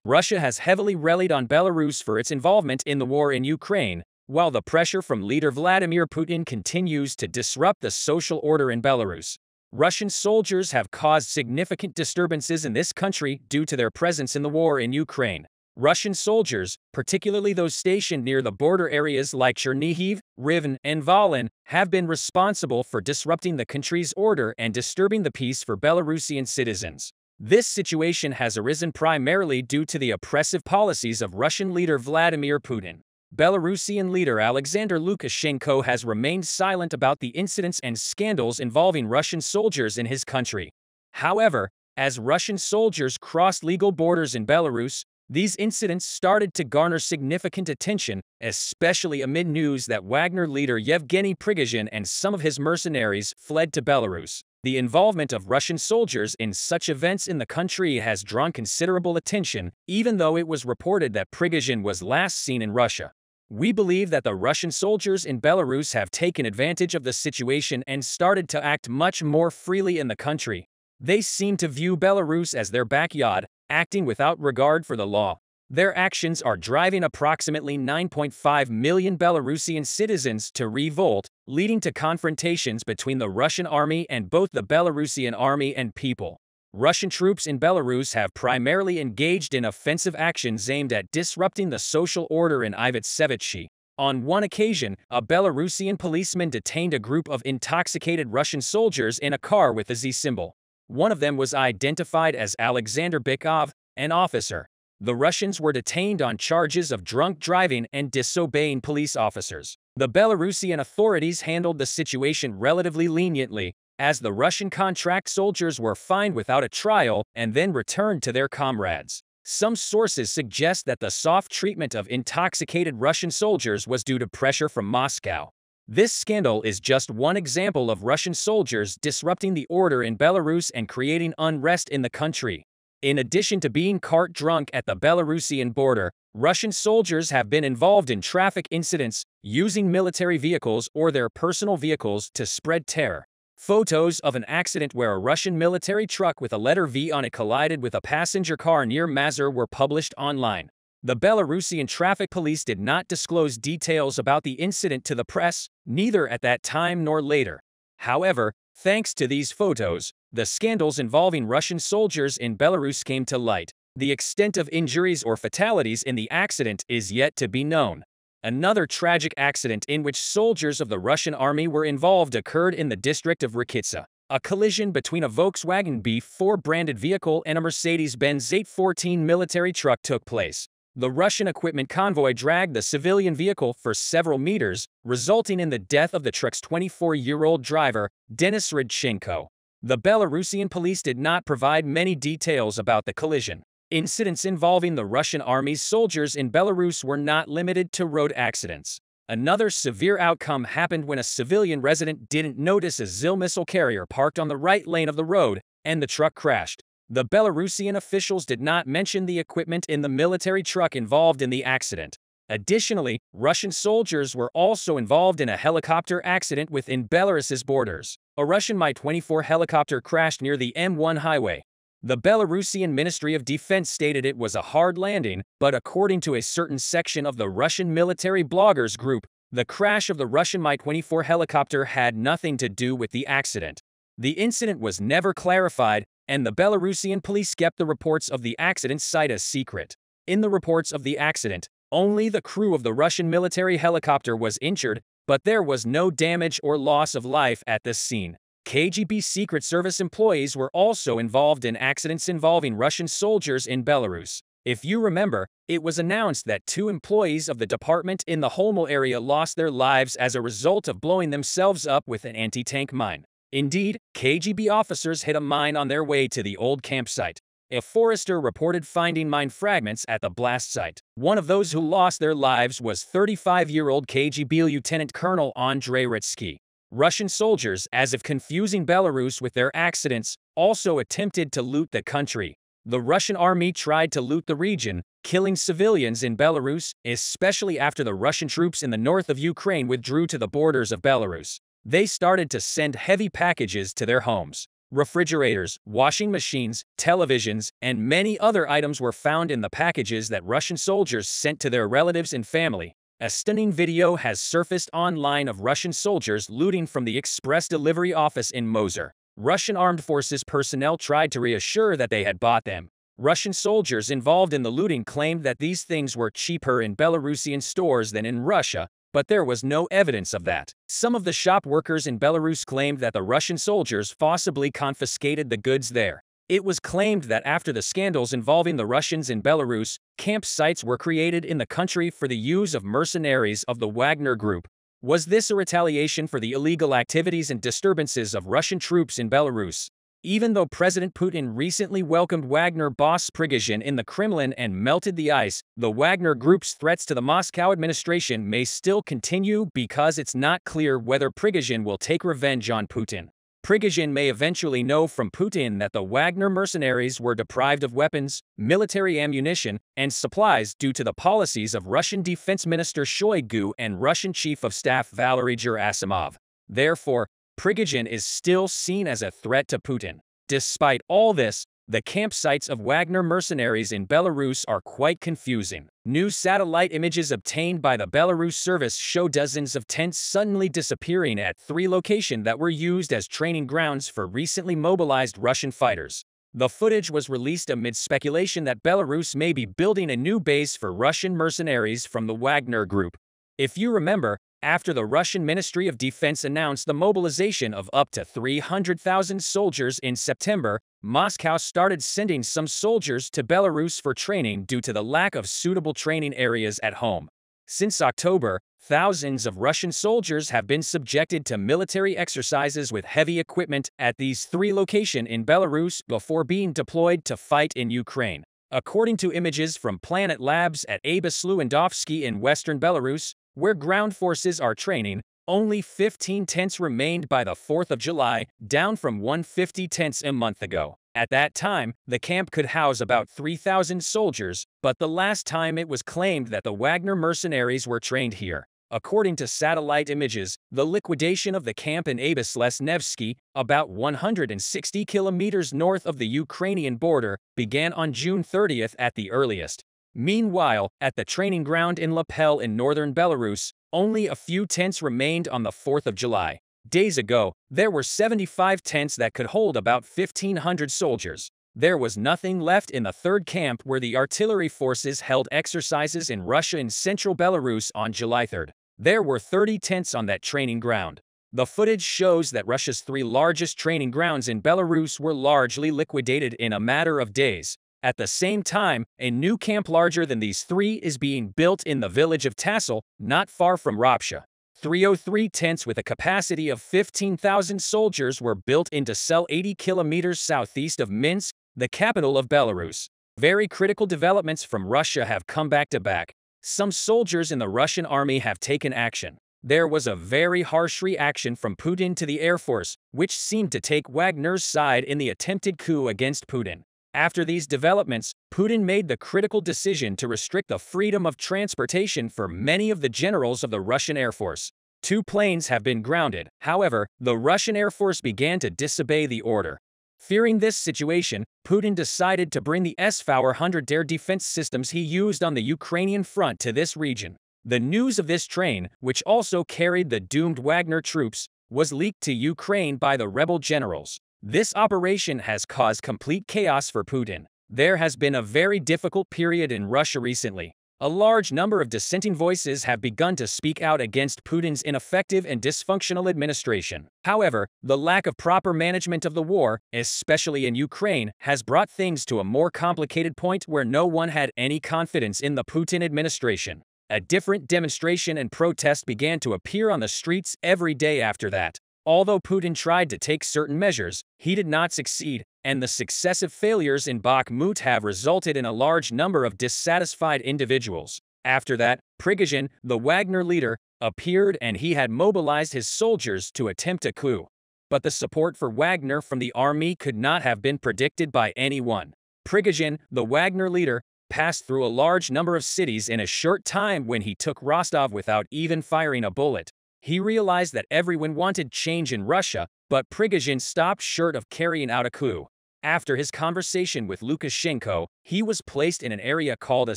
Russia has heavily relied on Belarus for its involvement in the war in Ukraine, while the pressure from leader Vladimir Putin continues to disrupt the social order in Belarus. Russian soldiers have caused significant disturbances in this country due to their presence in the war in Ukraine. Russian soldiers, particularly those stationed near the border areas like Chernihiv, Rivne, and Volyn, have been responsible for disrupting the country's order and disturbing the peace for Belarusian citizens. This situation has arisen primarily due to the oppressive policies of Russian leader Vladimir Putin. Belarusian leader Alexander Lukashenko has remained silent about the incidents and scandals involving Russian soldiers in his country. However, as Russian soldiers crossed legal borders in Belarus, these incidents started to garner significant attention, especially amid news that Wagner leader Yevgeny Prigozhin and some of his mercenaries fled to Belarus. The involvement of Russian soldiers in such events in the country has drawn considerable attention, even though it was reported that Prigozhin was last seen in Russia. We believe that the Russian soldiers in Belarus have taken advantage of the situation and started to act much more freely in the country. They seem to view Belarus as their backyard, acting without regard for the law. Their actions are driving approximately 9.5 million Belarusian citizens to revolt, leading to confrontations between the Russian army and both the Belarusian army and people. Russian troops in Belarus have primarily engaged in offensive actions aimed at disrupting the social order in Ivitsevitchi. On one occasion, a Belarusian policeman detained a group of intoxicated Russian soldiers in a car with a Z symbol. One of them was identified as Alexander Bykov, an officer. The Russians were detained on charges of drunk driving and disobeying police officers. The Belarusian authorities handled the situation relatively leniently, as the Russian contract soldiers were fined without a trial and then returned to their comrades. Some sources suggest that the soft treatment of intoxicated Russian soldiers was due to pressure from Moscow. This scandal is just one example of Russian soldiers disrupting the order in Belarus and creating unrest in the country. In addition to being cart drunk at the Belarusian border, Russian soldiers have been involved in traffic incidents, using military vehicles or their personal vehicles to spread terror. Photos of an accident where a Russian military truck with a letter V on it collided with a passenger car near Mazar were published online. The Belarusian traffic police did not disclose details about the incident to the press, neither at that time nor later. However, thanks to these photos, the scandals involving Russian soldiers in Belarus came to light. The extent of injuries or fatalities in the accident is yet to be known. Another tragic accident in which soldiers of the Russian army were involved occurred in the district of Rakitsa. A collision between a Volkswagen B4 branded vehicle and a Mercedes-Benz 814 military truck took place. The Russian equipment convoy dragged the civilian vehicle for several meters, resulting in the death of the truck's 24-year-old driver, Denis Radchenko. The Belarusian police did not provide many details about the collision. Incidents involving the Russian army's soldiers in Belarus were not limited to road accidents. Another severe outcome happened when a civilian resident didn't notice a ZIL missile carrier parked on the right lane of the road, and the truck crashed. The Belarusian officials did not mention the equipment in the military truck involved in the accident. Additionally, Russian soldiers were also involved in a helicopter accident within Belarus's borders. A Russian Mi-24 helicopter crashed near the M1 highway. The Belarusian Ministry of Defense stated it was a hard landing, but according to a certain section of the Russian military bloggers group, the crash of the Russian Mi-24 helicopter had nothing to do with the accident. The incident was never clarified, and the Belarusian police kept the reports of the accident site a secret. In the reports of the accident, only the crew of the Russian military helicopter was injured, but there was no damage or loss of life at the scene. KGB Secret Service employees were also involved in accidents involving Russian soldiers in Belarus. If you remember, it was announced that 2 employees of the department in the Homel area lost their lives as a result of blowing themselves up with an anti-tank mine. Indeed, KGB officers hit a mine on their way to the old campsite. A forester reported finding mine fragments at the blast site. One of those who lost their lives was 35-year-old KGB Lieutenant Colonel Andrei Ritsky. Russian soldiers, as if confusing Belarus with their accidents, also attempted to loot the country. The Russian army tried to loot the region, killing civilians in Belarus, especially after the Russian troops in the north of Ukraine withdrew to the borders of Belarus. They started to send heavy packages to their homes. Refrigerators, washing machines, televisions, and many other items were found in the packages that Russian soldiers sent to their relatives and family. A stunning video has surfaced online of Russian soldiers looting from the express delivery office in Mosul. Russian armed forces personnel tried to reassure that they had bought them. Russian soldiers involved in the looting claimed that these things were cheaper in Belarusian stores than in Russia, but there was no evidence of that. Some of the shop workers in Belarus claimed that the Russian soldiers forcibly confiscated the goods there. It was claimed that after the scandals involving the Russians in Belarus, campsites were created in the country for the use of mercenaries of the Wagner Group. Was this a retaliation for the illegal activities and disturbances of Russian troops in Belarus? Even though President Putin recently welcomed Wagner boss Prigozhin in the Kremlin and melted the ice, the Wagner Group's threats to the Moscow administration may still continue because it's not clear whether Prigozhin will take revenge on Putin. Prigozhin may eventually know from Putin that the Wagner mercenaries were deprived of weapons, military ammunition, and supplies due to the policies of Russian Defense Minister Shoigu and Russian Chief of Staff Valery Gerasimov. Therefore, Prigozhin is still seen as a threat to Putin. Despite all this, the campsites of Wagner mercenaries in Belarus are quite confusing. New satellite images obtained by the Belarus service show dozens of tents suddenly disappearing at 3 locations that were used as training grounds for recently mobilized Russian fighters. The footage was released amid speculation that Belarus may be building a new base for Russian mercenaries from the Wagner Group. If you remember, after the Russian Ministry of Defense announced the mobilization of up to 300,000 soldiers in September, Moscow started sending some soldiers to Belarus for training due to the lack of suitable training areas at home. Since October, thousands of Russian soldiers have been subjected to military exercises with heavy equipment at these 3 locations in Belarus before being deployed to fight in Ukraine. According to images from Planet Labs at Abysluandovsky in western Belarus, where ground forces are training, only 15 tents remained by the 4th of July, down from 150 tents a month ago. At that time, the camp could house about 3,000 soldiers, but the last time it was claimed that the Wagner mercenaries were trained here. According to satellite images, the liquidation of the camp in Abysluandovsky, about 160 kilometers north of the Ukrainian border, began on June 30th at the earliest. Meanwhile, at the training ground in Lapel in northern Belarus, only a few tents remained on the 4th of July. Days ago, there were 75 tents that could hold about 1,500 soldiers. There was nothing left in the 3rd camp where the artillery forces held exercises in Russia in central Belarus on July 3rd. There were 30 tents on that training ground. The footage shows that Russia's 3 largest training grounds in Belarus were largely liquidated in a matter of days. At the same time, a new camp larger than these 3 is being built in the village of Tassel, not far from Rapsha. 303 tents with a capacity of 15,000 soldiers were built in Tassel 80 kilometers southeast of Minsk, the capital of Belarus. Very critical developments from Russia have come back to back. Some soldiers in the Russian army have taken action. There was a very harsh reaction from Putin to the Air Force, which seemed to take Wagner's side in the attempted coup against Putin. After these developments, Putin made the critical decision to restrict the freedom of transportation for many of the generals of the Russian Air Force. 2 planes have been grounded. However, the Russian Air Force began to disobey the order. Fearing this situation, Putin decided to bring the S-400 air defense systems he used on the Ukrainian front to this region. The news of this train, which also carried the doomed Wagner troops, was leaked to Ukraine by the rebel generals. This operation has caused complete chaos for Putin. There has been a very difficult period in Russia recently. A large number of dissenting voices have begun to speak out against Putin's ineffective and dysfunctional administration. However, the lack of proper management of the war, especially in Ukraine, has brought things to a more complicated point where no one had any confidence in the Putin administration. A different demonstration and protest began to appear on the streets every day after that. Although Putin tried to take certain measures, he did not succeed, and the successive failures in Bakhmut have resulted in a large number of dissatisfied individuals. After that, Prigozhin, the Wagner leader, appeared and he had mobilized his soldiers to attempt a coup. But the support for Wagner from the army could not have been predicted by anyone. Prigozhin, the Wagner leader, passed through a large number of cities in a short time when he took Rostov without even firing a bullet. He realized that everyone wanted change in Russia, But Prigozhin stopped short of carrying out a coup. After his conversation with Lukashenko, he was placed in an area called a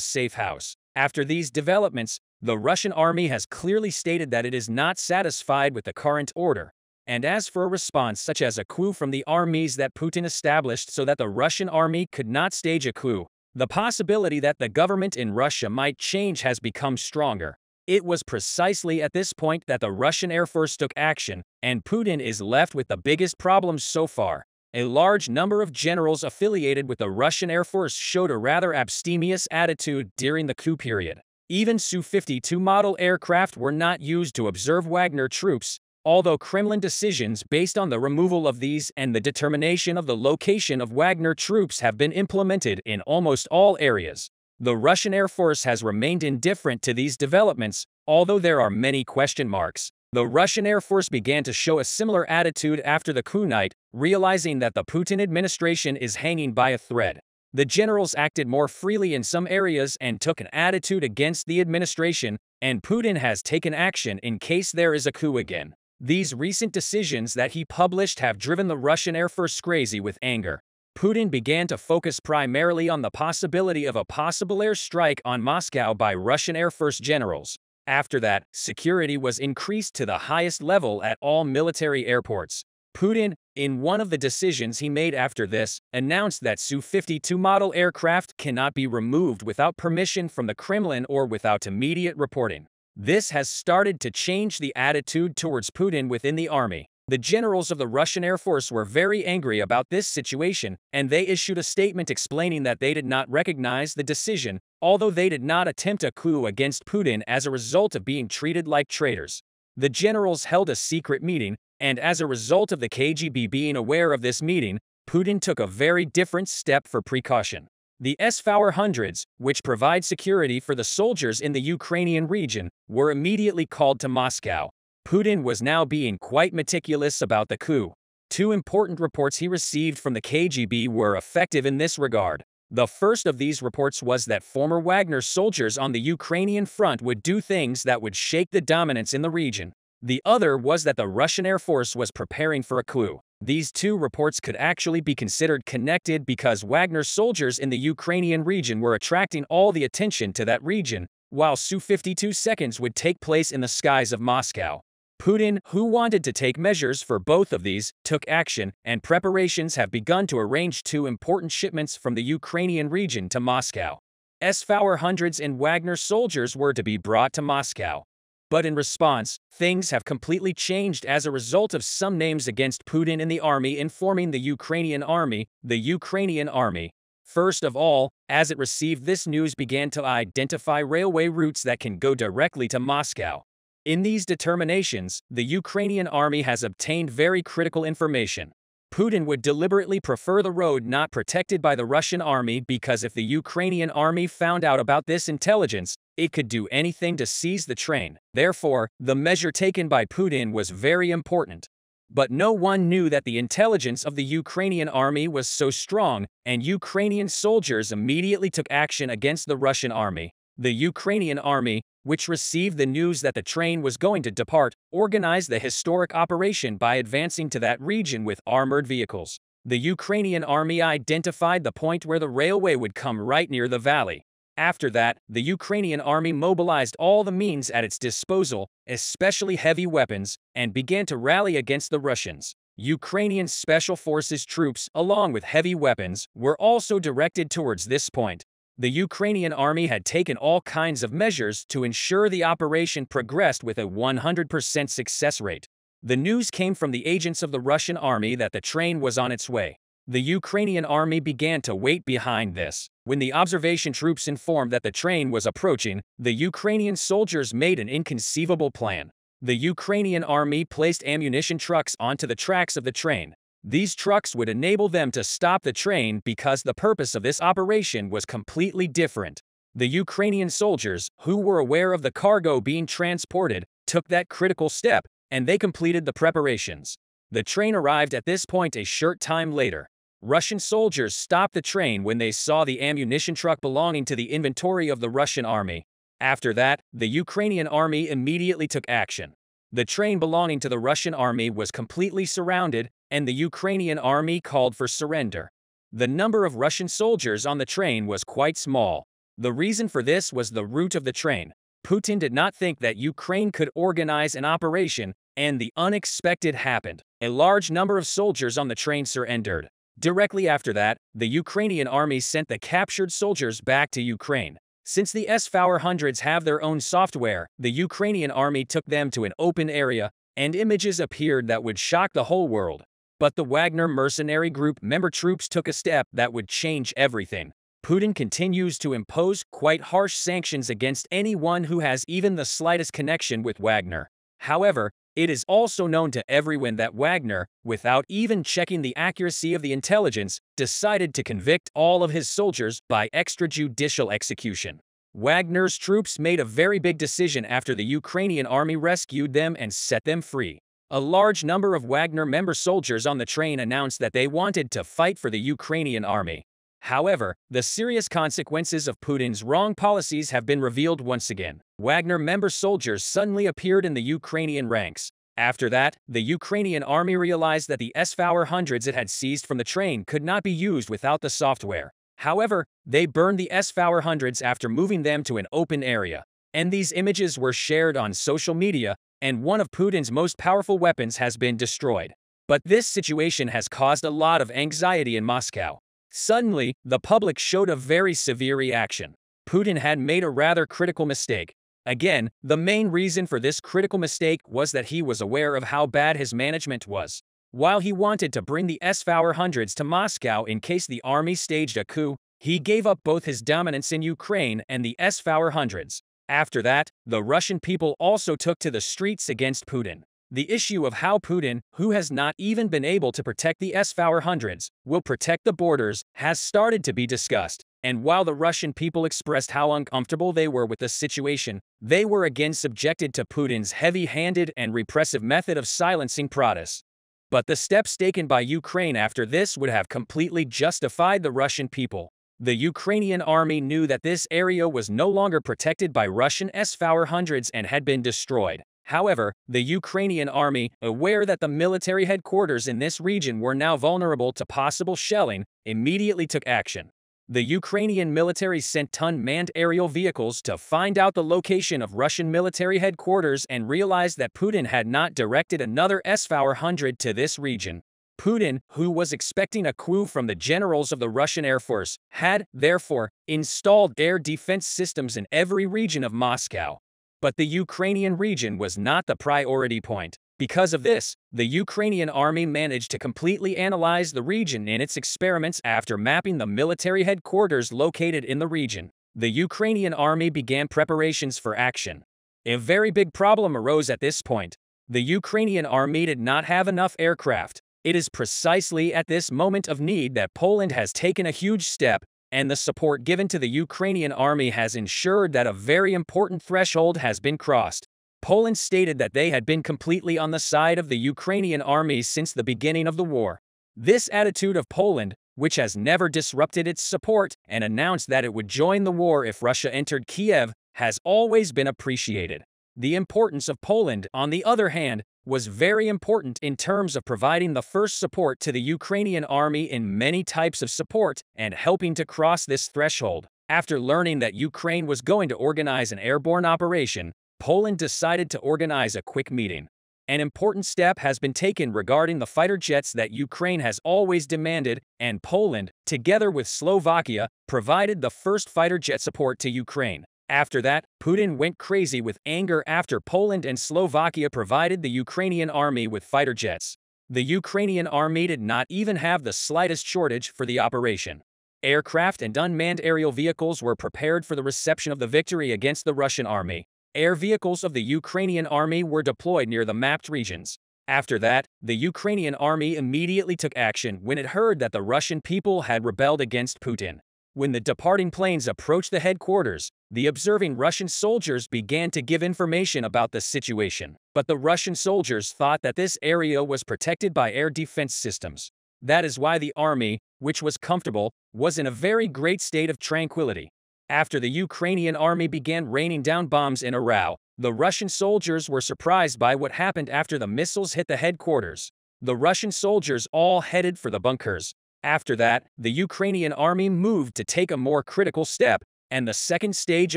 safe house. After these developments, the Russian army has clearly stated that it is not satisfied with the current order. And as for a response such as a coup from the armies that Putin established so that the Russian army could not stage a coup, the possibility that the government in Russia might change has become stronger. It was precisely at this point that the Russian Air Force took action, and Putin is left with the biggest problems so far. A large number of generals affiliated with the Russian Air Force showed a rather abstemious attitude during the coup period. Even Su-52 model aircraft were not used to observe Wagner troops, although Kremlin decisions based on the removal of these and the determination of the location of Wagner troops have been implemented in almost all areas. The Russian Air Force has remained indifferent to these developments, although there are many question marks. The Russian Air Force began to show a similar attitude after the coup night, realizing that the Putin administration is hanging by a thread. The generals acted more freely in some areas and took an attitude against the administration, and Putin has taken action in case there is a coup again. These recent decisions that he published have driven the Russian Air Force crazy with anger. Putin began to focus primarily on the possibility of a possible airstrike on Moscow by Russian Air Force generals. After that, security was increased to the highest level at all military airports. Putin, in one of the decisions he made after this, announced that Su-52 model aircraft cannot be removed without permission from the Kremlin or without immediate reporting. This has started to change the attitude towards Putin within the army. The generals of the Russian Air Force were very angry about this situation, and they issued a statement explaining that they did not recognize the decision, although they did not attempt a coup against Putin as a result of being treated like traitors. The generals held a secret meeting, and as a result of the KGB being aware of this meeting, Putin took a very different step for precaution. The S-400s, which provide security for the soldiers in the Ukrainian region, were immediately called to Moscow. Putin was now being quite meticulous about the coup. Two important reports he received from the KGB were effective in this regard. The first of these reports was that former Wagner soldiers on the Ukrainian front would do things that would shake the dominance in the region. The other was that the Russian Air Force was preparing for a coup. These two reports could actually be considered connected because Wagner soldiers in the Ukrainian region were attracting all the attention to that region, while Su-52 seconds would take place in the skies of Moscow. Putin, who wanted to take measures for both of these, took action, and preparations have begun to arrange two important shipments from the Ukrainian region to Moscow. S-400s and Wagner soldiers were to be brought to Moscow. But in response, things have completely changed as a result of some names against Putin in the army informing the Ukrainian army. First of all, as it received this news, began to identify railway routes that can go directly to Moscow. In these determinations, the Ukrainian army has obtained very critical information. Putin would deliberately prefer the road not protected by the Russian army because if the Ukrainian army found out about this intelligence, it could do anything to seize the train. Therefore, the measure taken by Putin was very important. But no one knew that the intelligence of the Ukrainian army was so strong, and Ukrainian soldiers immediately took action against the Russian army. The Ukrainian army, which received the news that the train was going to depart, organized the historic operation by advancing to that region with armored vehicles. The Ukrainian army identified the point where the railway would come right near the valley. After that, the Ukrainian army mobilized all the means at its disposal, especially heavy weapons, and began to rally against the Russians. Ukrainian Special Forces troops, along with heavy weapons, were also directed towards this point. The Ukrainian army had taken all kinds of measures to ensure the operation progressed with a 100% success rate. The news came from the agents of the Russian army that the train was on its way. The Ukrainian army began to wait behind this. When the observation troops informed that the train was approaching, the Ukrainian soldiers made an inconceivable plan. The Ukrainian army placed ammunition trucks onto the tracks of the train. These trucks would enable them to stop the train because the purpose of this operation was completely different. The Ukrainian soldiers, who were aware of the cargo being transported, took that critical step, and they completed the preparations. The train arrived at this point a short time later. Russian soldiers stopped the train when they saw the ammunition truck belonging to the inventory of the Russian army. After that, the Ukrainian army immediately took action. The train belonging to the Russian army was completely surrounded, and the Ukrainian army called for surrender. The number of Russian soldiers on the train was quite small. The reason for this was the route of the train. Putin did not think that Ukraine could organize an operation, and the unexpected happened. A large number of soldiers on the train surrendered. Directly after that, the Ukrainian army sent the captured soldiers back to Ukraine. Since the S-400s have their own software, the Ukrainian army took them to an open area, and images appeared that would shock the whole world. But the Wagner mercenary group member troops took a step that would change everything. Putin continues to impose quite harsh sanctions against anyone who has even the slightest connection with Wagner. However, it is also known to everyone that Wagner, without even checking the accuracy of the intelligence, decided to convict all of his soldiers by extrajudicial execution. Wagner's troops made a very big decision after the Ukrainian army rescued them and set them free. A large number of Wagner member soldiers on the train announced that they wanted to fight for the Ukrainian army. However, the serious consequences of Putin's wrong policies have been revealed once again. Wagner member soldiers suddenly appeared in the Ukrainian ranks. After that, the Ukrainian army realized that the S-400s it had seized from the train could not be used without the software. However, they burned the S-400s after moving them to an open area. And these images were shared on social media, and one of Putin's most powerful weapons has been destroyed. But this situation has caused a lot of anxiety in Moscow. Suddenly, the public showed a very severe reaction. Putin had made a rather critical mistake. Again, the main reason for this critical mistake was that he was aware of how bad his management was. While he wanted to bring the S-400s to Moscow in case the army staged a coup, he gave up both his dominance in Ukraine and the S-400s. After that, the Russian people also took to the streets against Putin. The issue of how Putin, who has not even been able to protect the S-400s, will protect the borders, has started to be discussed. And while the Russian people expressed how uncomfortable they were with the situation, they were again subjected to Putin's heavy-handed and repressive method of silencing protests. But the steps taken by Ukraine after this would have completely justified the Russian people. The Ukrainian army knew that this area was no longer protected by Russian S-400s and had been destroyed. However, the Ukrainian army, aware that the military headquarters in this region were now vulnerable to possible shelling, immediately took action. The Ukrainian military sent unmanned aerial vehicles to find out the location of Russian military headquarters and realized that Putin had not directed another S-400 to this region. Putin, who was expecting a coup from the generals of the Russian Air Force, had, therefore, installed air defense systems in every region of Moscow. But the Ukrainian region was not the priority point. Because of this, the Ukrainian army managed to completely analyze the region in its experiments after mapping the military headquarters located in the region. The Ukrainian army began preparations for action. A very big problem arose at this point. The Ukrainian army did not have enough aircraft. It is precisely at this moment of need that Poland has taken a huge step, and the support given to the Ukrainian army has ensured that a very important threshold has been crossed. Poland stated that they had been completely on the side of the Ukrainian army since the beginning of the war. This attitude of Poland, which has never disrupted its support and announced that it would join the war if Russia entered Kiev, has always been appreciated. The importance of Poland, on the other hand, was very important in terms of providing the first support to the Ukrainian army in many types of support and helping to cross this threshold. After learning that Ukraine was going to organize an airborne operation, Poland decided to organize a quick meeting. An important step has been taken regarding the fighter jets that Ukraine has always demanded, and Poland, together with Slovakia, provided the first fighter jet support to Ukraine. After that, Putin went crazy with anger after Poland and Slovakia provided the Ukrainian army with fighter jets. The Ukrainian army did not even have the slightest shortage for the operation. Aircraft and unmanned aerial vehicles were prepared for the reception of the victory against the Russian army. Air vehicles of the Ukrainian army were deployed near the mapped regions. After that, the Ukrainian army immediately took action when it heard that the Russian people had rebelled against Putin. When the departing planes approached the headquarters, the observing Russian soldiers began to give information about the situation. But the Russian soldiers thought that this area was protected by air defense systems. That is why the army, which was comfortable, was in a very great state of tranquility. After the Ukrainian army began raining down bombs in a row, The Russian soldiers were surprised by what happened after the missiles hit the headquarters. The Russian soldiers all headed for the bunkers. After that, the Ukrainian army moved to take a more critical step, and the second stage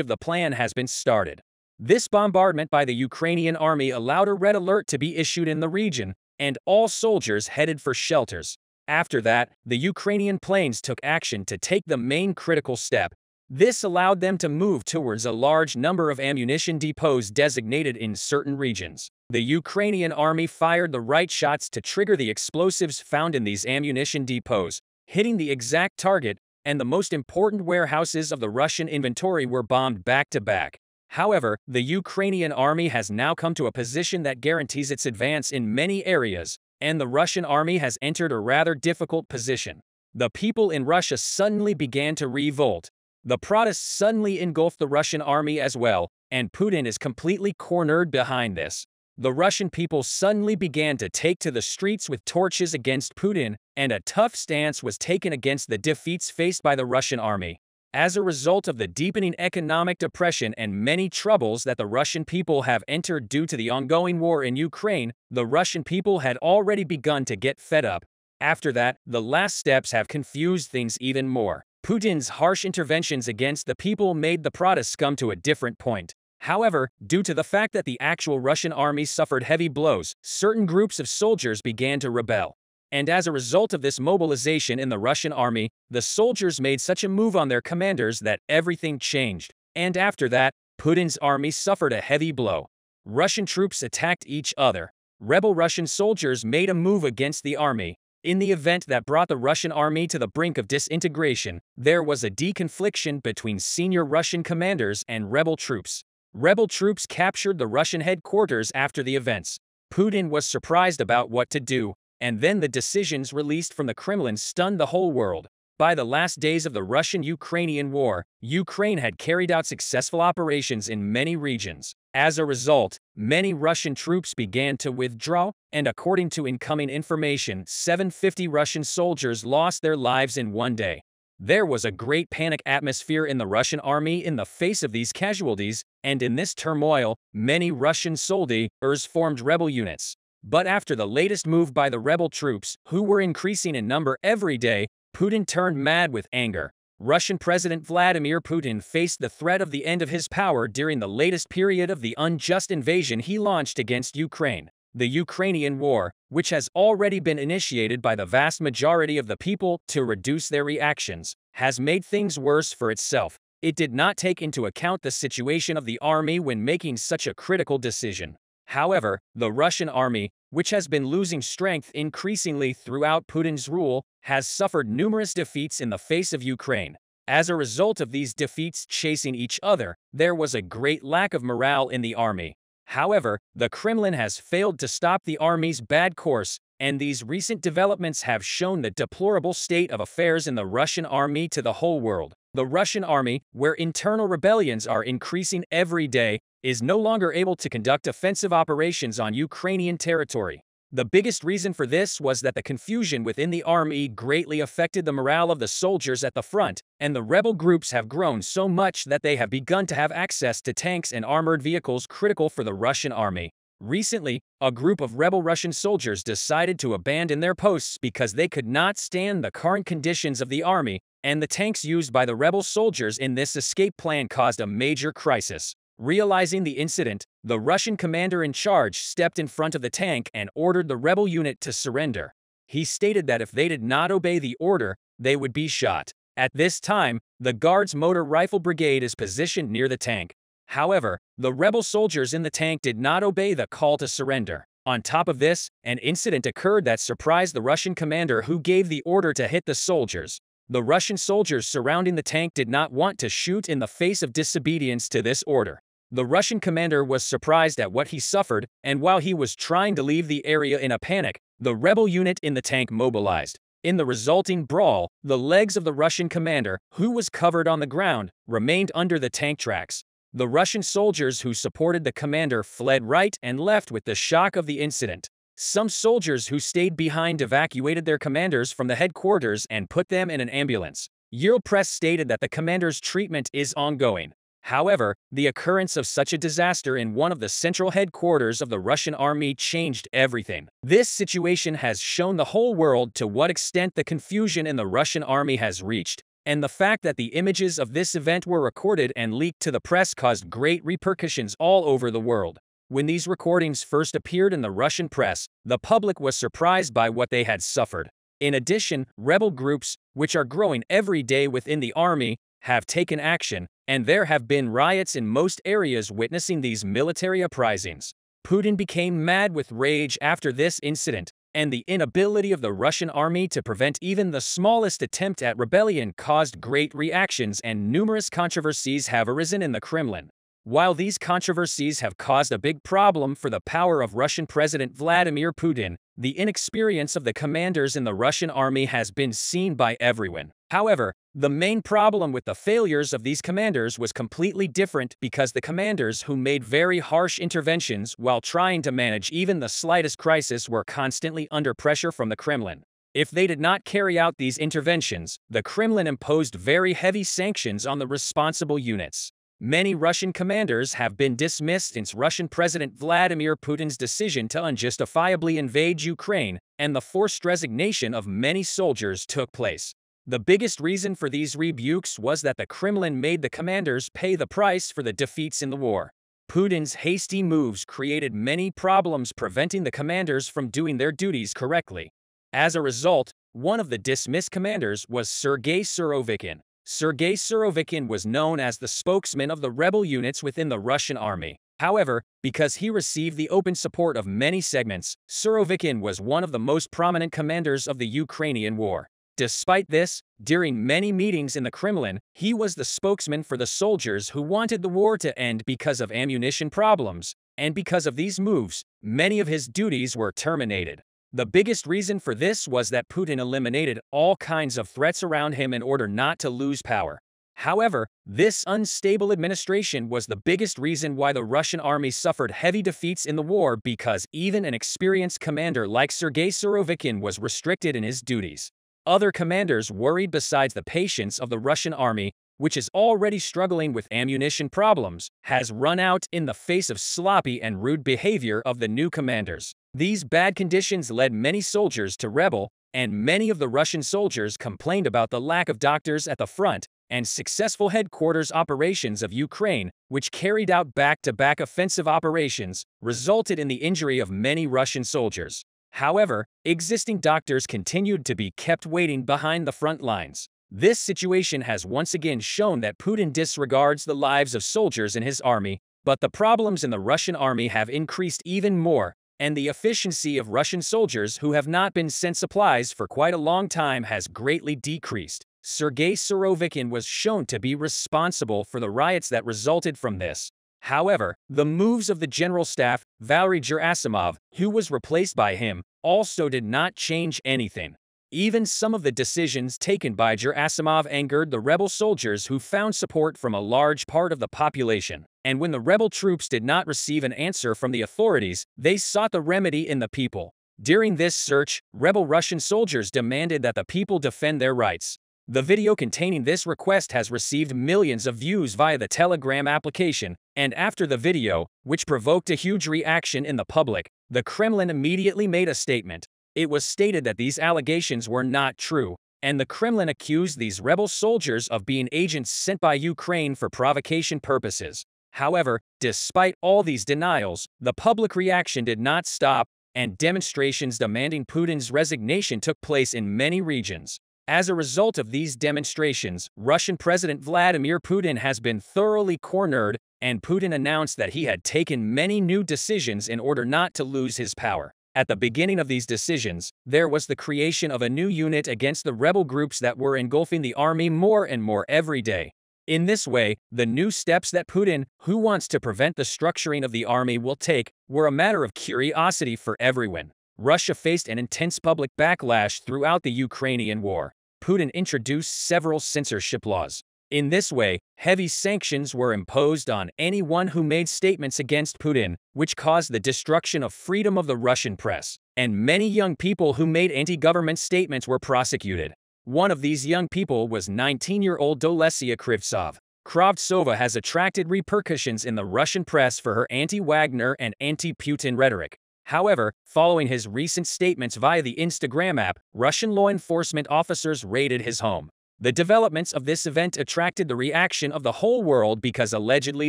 of the plan has been started. This bombardment by the Ukrainian army allowed a red alert to be issued in the region, and all soldiers headed for shelters. After that, the Ukrainian planes took action to take the main critical step. This allowed them to move towards a large number of ammunition depots designated in certain regions. The Ukrainian army fired the right shots to trigger the explosives found in these ammunition depots, hitting the exact target, and the most important warehouses of the Russian inventory were bombed back to back. However, the Ukrainian army has now come to a position that guarantees its advance in many areas, and the Russian army has entered a rather difficult position. The people in Russia suddenly began to revolt. The protests suddenly engulfed the Russian army as well, and Putin is completely cornered behind this. The Russian people suddenly began to take to the streets with torches against Putin, and a tough stance was taken against the defeats faced by the Russian army. As a result of the deepening economic depression and many troubles that the Russian people have entered due to the ongoing war in Ukraine, the Russian people had already begun to get fed up. After that, the last steps have confused things even more. Putin's harsh interventions against the people made the protests come to a different point. However, due to the fact that the actual Russian army suffered heavy blows, certain groups of soldiers began to rebel. And as a result of this mobilization in the Russian army, the soldiers made such a move on their commanders that everything changed. And after that, Putin's army suffered a heavy blow. Russian troops attacked each other. Rebel Russian soldiers made a move against the army. In the event that brought the Russian army to the brink of disintegration, there was a deconfliction between senior Russian commanders and rebel troops. Rebel troops captured the Russian headquarters after the events. Putin was surprised about what to do, and then the decisions released from the Kremlin stunned the whole world. By the last days of the Russian-Ukrainian war, Ukraine had carried out successful operations in many regions. As a result, many Russian troops began to withdraw, and according to incoming information, 750 Russian soldiers lost their lives in one day. There was a great panic atmosphere in the Russian army in the face of these casualties, and in this turmoil, many Russian soldiers formed rebel units. But after the latest move by the rebel troops, who were increasing in number every day, Putin turned mad with anger. Russian President Vladimir Putin faced the threat of the end of his power during the latest period of the unjust invasion he launched against Ukraine. The Ukrainian war, which has already been initiated by the vast majority of the people to reduce their reactions, has made things worse for itself. It did not take into account the situation of the army when making such a critical decision. However, the Russian army, which has been losing strength increasingly throughout Putin's rule, has suffered numerous defeats in the face of Ukraine. As a result of these defeats chasing each other, there was a great lack of morale in the army. However, the Kremlin has failed to stop the army's bad course, and these recent developments have shown the deplorable state of affairs in the Russian army to the whole world. The Russian army, where internal rebellions are increasing every day, is no longer able to conduct offensive operations on Ukrainian territory. The biggest reason for this was that the confusion within the army greatly affected the morale of the soldiers at the front, and the rebel groups have grown so much that they have begun to have access to tanks and armored vehicles critical for the Russian army. Recently, a group of rebel Russian soldiers decided to abandon their posts because they could not stand the current conditions of the army, and the tanks used by the rebel soldiers in this escape plan caused a major crisis. Realizing the incident, the Russian commander in charge stepped in front of the tank and ordered the rebel unit to surrender. He stated that if they did not obey the order, they would be shot. At this time, the Guards Motor Rifle Brigade is positioned near the tank. However, the rebel soldiers in the tank did not obey the call to surrender. On top of this, an incident occurred that surprised the Russian commander who gave the order to hit the soldiers. The Russian soldiers surrounding the tank did not want to shoot in the face of disobedience to this order. The Russian commander was surprised at what he suffered, and while he was trying to leave the area in a panic, the rebel unit in the tank mobilized. In the resulting brawl, the legs of the Russian commander, who was covered on the ground, remained under the tank tracks. The Russian soldiers who supported the commander fled right and left with the shock of the incident. Some soldiers who stayed behind evacuated their commanders from the headquarters and put them in an ambulance. Euro Press stated that the commander's treatment is ongoing. However, the occurrence of such a disaster in one of the central headquarters of the Russian army changed everything. This situation has shown the whole world to what extent the confusion in the Russian army has reached, and the fact that the images of this event were recorded and leaked to the press caused great repercussions all over the world. When these recordings first appeared in the Russian press, the public was surprised by what they had suffered. In addition, rebel groups, which are growing every day within the army, have taken action, and there have been riots in most areas witnessing these military uprisings. Putin became mad with rage after this incident, and the inability of the Russian army to prevent even the smallest attempt at rebellion caused great reactions, and numerous controversies have arisen in the Kremlin. While these controversies have caused a big problem for the power of Russian President Vladimir Putin, the inexperience of the commanders in the Russian army has been seen by everyone. However, the main problem with the failures of these commanders was completely different, because the commanders who made very harsh interventions while trying to manage even the slightest crisis were constantly under pressure from the Kremlin. If they did not carry out these interventions, the Kremlin imposed very heavy sanctions on the responsible units. Many Russian commanders have been dismissed since Russian President Vladimir Putin's decision to unjustifiably invade Ukraine, and the forced resignation of many soldiers took place. The biggest reason for these rebukes was that the Kremlin made the commanders pay the price for the defeats in the war. Putin's hasty moves created many problems, preventing the commanders from doing their duties correctly. As a result, one of the dismissed commanders was Sergei Surovikin. Sergei Surovikin was known as the spokesman of the rebel units within the Russian army. However, because he received the open support of many segments, Surovikin was one of the most prominent commanders of the Ukrainian war. Despite this, during many meetings in the Kremlin, he was the spokesman for the soldiers who wanted the war to end because of ammunition problems, and because of these moves, many of his duties were terminated. The biggest reason for this was that Putin eliminated all kinds of threats around him in order not to lose power. However, this unstable administration was the biggest reason why the Russian army suffered heavy defeats in the war, because even an experienced commander like Sergei Surovikin was restricted in his duties. Other commanders worried, besides the patience of the Russian army, which is already struggling with ammunition problems, has run out in the face of sloppy and rude behavior of the new commanders. These bad conditions led many soldiers to rebel, and many of the Russian soldiers complained about the lack of doctors at the front and successful headquarters operations of Ukraine, which carried out back-to-back offensive operations, resulted in the injury of many Russian soldiers. However, existing doctors continued to be kept waiting behind the front lines. This situation has once again shown that Putin disregards the lives of soldiers in his army, but the problems in the Russian army have increased even more, and the efficiency of Russian soldiers who have not been sent supplies for quite a long time has greatly decreased. Sergei Surovikin was shown to be responsible for the riots that resulted from this. However, the moves of the General Staff, Valery Gerasimov, who was replaced by him, also did not change anything. Even some of the decisions taken by Gerasimov angered the rebel soldiers, who found support from a large part of the population. And when the rebel troops did not receive an answer from the authorities, they sought the remedy in the people. During this search, rebel Russian soldiers demanded that the people defend their rights. The video containing this request has received millions of views via the Telegram application, and after the video, which provoked a huge reaction in the public, the Kremlin immediately made a statement. It was stated that these allegations were not true, and the Kremlin accused these rebel soldiers of being agents sent by Ukraine for provocation purposes. However, despite all these denials, the public reaction did not stop, and demonstrations demanding Putin's resignation took place in many regions. As a result of these demonstrations, Russian President Vladimir Putin has been thoroughly cornered, and Putin announced that he had taken many new decisions in order not to lose his power. At the beginning of these decisions, there was the creation of a new unit against the rebel groups that were engulfing the army more and more every day. In this way, the new steps that Putin, who wants to prevent the structuring of the army, will take, were a matter of curiosity for everyone. Russia faced an intense public backlash throughout the Ukrainian war. Putin introduced several censorship laws. In this way, heavy sanctions were imposed on anyone who made statements against Putin, which caused the destruction of freedom of the Russian press. And many young people who made anti-government statements were prosecuted. One of these young people was 19-year-old Olesia Krivtsov. Kravtsova has attracted repercussions in the Russian press for her anti-Wagner and anti-Putin rhetoric. However, following his recent statements via the Instagram app, Russian law enforcement officers raided his home. The developments of this event attracted the reaction of the whole world because allegedly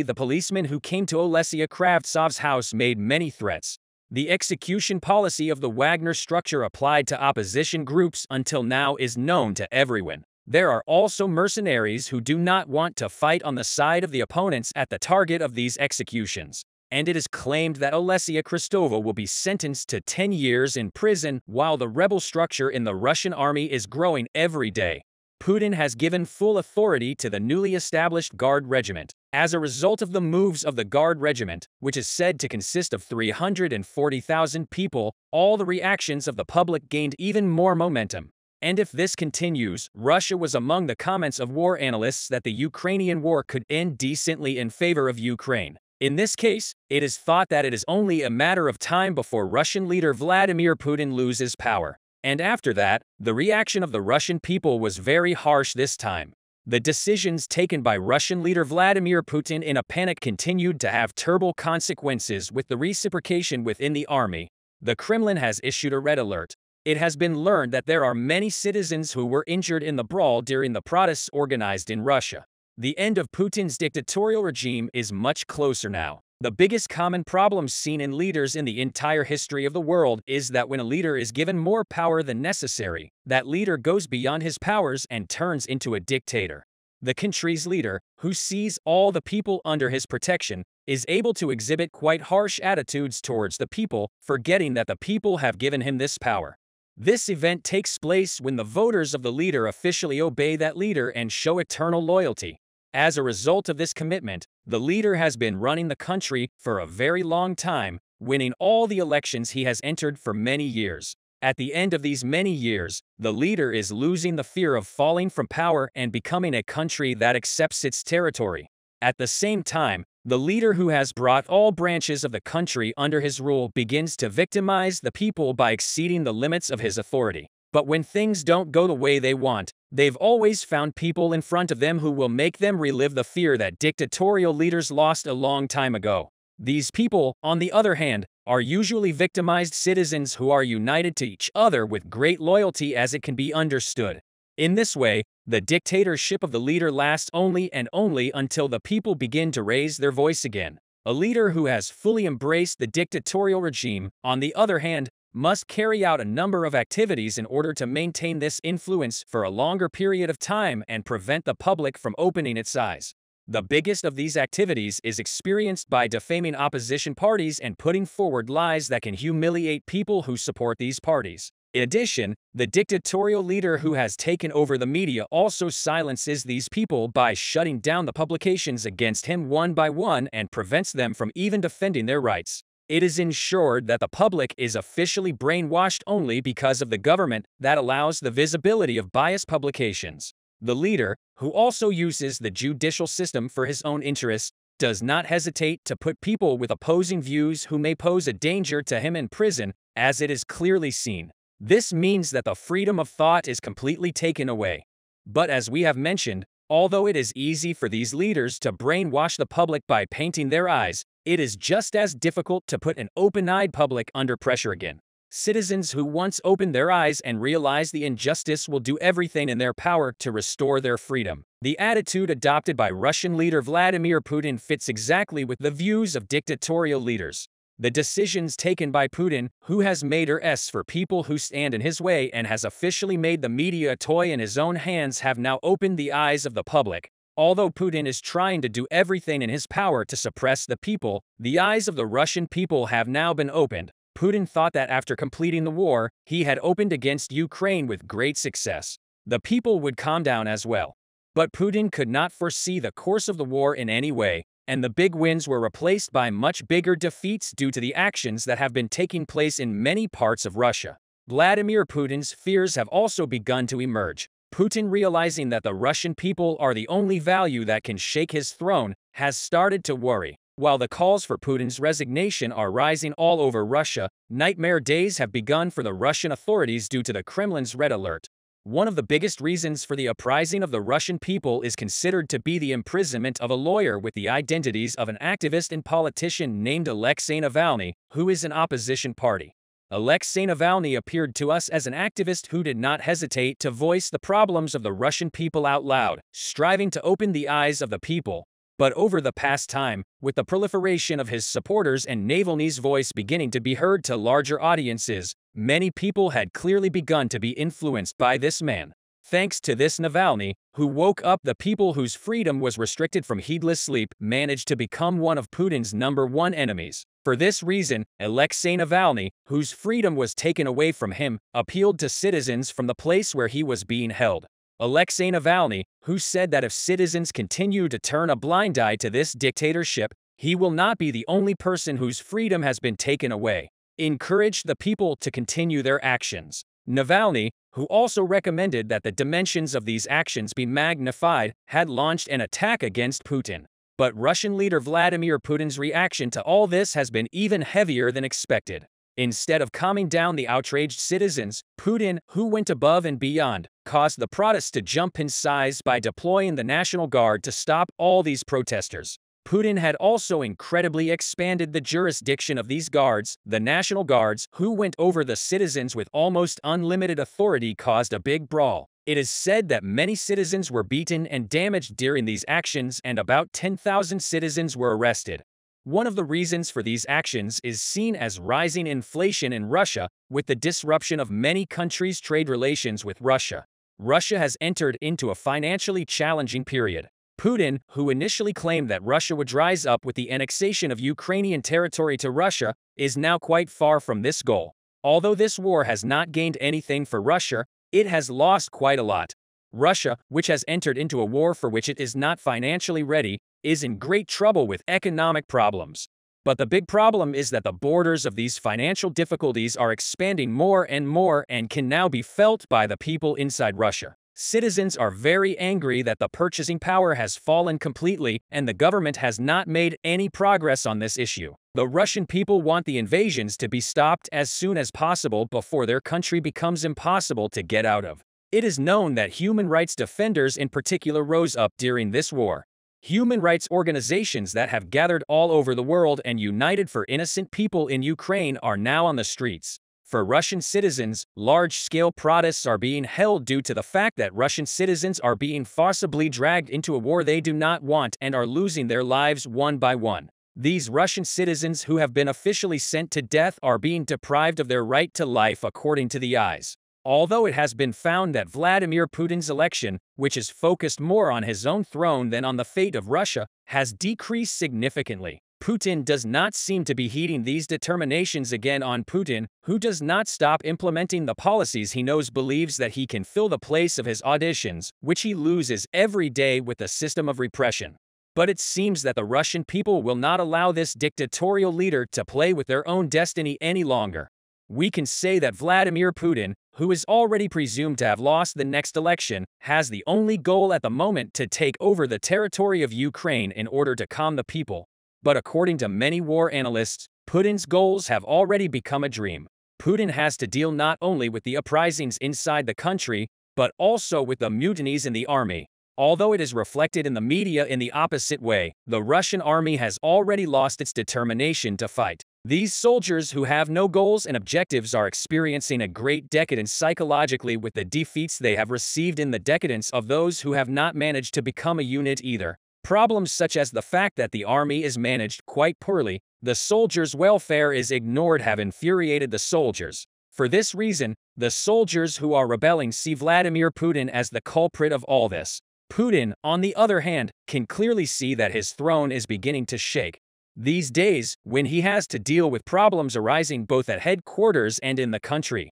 the policeman who came to Olesia Kravtsov's house made many threats. The execution policy of the Wagner structure applied to opposition groups until now is known to everyone. There are also mercenaries who do not want to fight on the side of the opponents at the target of these executions. And it is claimed that Olesia Kravtsova will be sentenced to 10 years in prison while the rebel structure in the Russian army is growing every day. Putin has given full authority to the newly established Guard Regiment. As a result of the moves of the Guard Regiment, which is said to consist of 340,000 people, all the reactions of the public gained even more momentum. And if this continues, Russia was among the comments of war analysts that the Ukrainian war could end decently in favor of Ukraine. In this case, it is thought that it is only a matter of time before Russian leader Vladimir Putin loses power. And after that, the reaction of the Russian people was very harsh this time. The decisions taken by Russian leader Vladimir Putin in a panic continued to have terrible consequences with the reciprocation within the army. The Kremlin has issued a red alert. It has been learned that there are many citizens who were injured in the brawl during the protests organized in Russia. The end of Putin's dictatorial regime is much closer now. The biggest common problem seen in leaders in the entire history of the world is that when a leader is given more power than necessary, that leader goes beyond his powers and turns into a dictator. The country's leader, who sees all the people under his protection, is able to exhibit quite harsh attitudes towards the people, forgetting that the people have given him this power. This event takes place when the voters of the leader officially obey that leader and show eternal loyalty. As a result of this commitment, the leader has been running the country for a very long time, winning all the elections he has entered for many years. At the end of these many years, the leader is losing the fear of falling from power and becoming a country that accepts its territory. At the same time, the leader who has brought all branches of the country under his rule begins to victimize the people by exceeding the limits of his authority. But when things don't go the way they want, they've always found people in front of them who will make them relive the fear that dictatorial leaders lost a long time ago. These people, on the other hand, are usually victimized citizens who are united to each other with great loyalty, as it can be understood. In this way, the dictatorship of the leader lasts only and only until the people begin to raise their voice again. A leader who has fully embraced the dictatorial regime, on the other hand, must carry out a number of activities in order to maintain this influence for a longer period of time and prevent the public from opening its eyes. The biggest of these activities is experienced by defaming opposition parties and putting forward lies that can humiliate people who support these parties. In addition, the dictatorial leader who has taken over the media also silences these people by shutting down the publications against him one by one and prevents them from even defending their rights. It is ensured that the public is officially brainwashed only because of the government that allows the visibility of biased publications. The leader, who also uses the judicial system for his own interests, does not hesitate to put people with opposing views who may pose a danger to him in prison, as it is clearly seen. This means that the freedom of thought is completely taken away. But as we have mentioned, although it is easy for these leaders to brainwash the public by painting their eyes, it is just as difficult to put an open-eyed public under pressure again. Citizens who once opened their eyes and realized the injustice will do everything in their power to restore their freedom. The attitude adopted by Russian leader Vladimir Putin fits exactly with the views of dictatorial leaders. The decisions taken by Putin, who has made us for people who stand in his way and has officially made the media a toy in his own hands, have now opened the eyes of the public. Although Putin is trying to do everything in his power to suppress the people, the eyes of the Russian people have now been opened. Putin thought that after completing the war, he had opened against Ukraine with great success. The people would calm down as well. But Putin could not foresee the course of the war in any way, and the big wins were replaced by much bigger defeats due to the actions that have been taking place in many parts of Russia. Vladimir Putin's fears have also begun to emerge. Putin, realizing that the Russian people are the only value that can shake his throne, has started to worry. While the calls for Putin's resignation are rising all over Russia, nightmare days have begun for the Russian authorities due to the Kremlin's red alert. One of the biggest reasons for the uprising of the Russian people is considered to be the imprisonment of a lawyer with the identities of an activist and politician named Alexei Navalny, who is an opposition party. Alexei Navalny appeared to us as an activist who did not hesitate to voice the problems of the Russian people out loud, striving to open the eyes of the people. But over the past time, with the proliferation of his supporters and Navalny's voice beginning to be heard to larger audiences, many people had clearly begun to be influenced by this man. Thanks to this, Navalny, who woke up the people whose freedom was restricted from heedless sleep, managed to become one of Putin's #1 enemies. For this reason, Alexei Navalny, whose freedom was taken away from him, appealed to citizens from the place where he was being held. Alexei Navalny, who said that if citizens continue to turn a blind eye to this dictatorship, he will not be the only person whose freedom has been taken away, encouraged the people to continue their actions. Navalny, who also recommended that the dimensions of these actions be magnified, had launched an attack against Putin. But Russian leader Vladimir Putin's reaction to all this has been even heavier than expected. Instead of calming down the outraged citizens, Putin, who went above and beyond, caused the protests to jump in size by deploying the National Guard to stop all these protesters. Putin had also incredibly expanded the jurisdiction of these guards. The National Guards, who went over the citizens with almost unlimited authority, caused a big brawl. It is said that many citizens were beaten and damaged during these actions, and about 10,000 citizens were arrested. One of the reasons for these actions is seen as rising inflation in Russia, with the disruption of many countries' trade relations with Russia. Russia has entered into a financially challenging period. Putin, who initially claimed that Russia would rise up with the annexation of Ukrainian territory to Russia, is now quite far from this goal. Although this war has not gained anything for Russia, it has lost quite a lot. Russia, which has entered into a war for which it is not financially ready, is in great trouble with economic problems. But the big problem is that the borders of these financial difficulties are expanding more and can now be felt by the people inside Russia. Citizens are very angry that the purchasing power has fallen completely and the government has not made any progress on this issue. The Russian people want the invasions to be stopped as soon as possible before their country becomes impossible to get out of. It is known that human rights defenders in particular rose up during this war. Human rights organizations that have gathered all over the world and united for innocent people in Ukraine are now on the streets. For Russian citizens, large-scale protests are being held due to the fact that Russian citizens are being forcibly dragged into a war they do not want and are losing their lives one by one. These Russian citizens who have been officially sent to death are being deprived of their right to life according to the eyes. Although it has been found that Vladimir Putin's election, which is focused more on his own throne than on the fate of Russia, has decreased significantly, Putin does not seem to be heeding these determinations again. On Putin, who does not stop implementing the policies he knows, believes that he can fill the place of his auditions, which he loses every day with the system of repression. But it seems that the Russian people will not allow this dictatorial leader to play with their own destiny any longer. We can say that Vladimir Putin, who is already presumed to have lost the next election, has the only goal at the moment to take over the territory of Ukraine in order to calm the people. But according to many war analysts, Putin's goals have already become a dream. Putin has to deal not only with the uprisings inside the country, but also with the mutinies in the army. Although it is reflected in the media in the opposite way, the Russian army has already lost its determination to fight. These soldiers who have no goals and objectives are experiencing a great decadence psychologically with the defeats they have received in the decadence of those who have not managed to become a unit either. Problems such as the fact that the army is managed quite poorly, the soldiers' welfare is ignored, have infuriated the soldiers. For this reason, the soldiers who are rebelling see Vladimir Putin as the culprit of all this. Putin, on the other hand, can clearly see that his throne is beginning to shake. These days, when he has to deal with problems arising both at headquarters and in the country,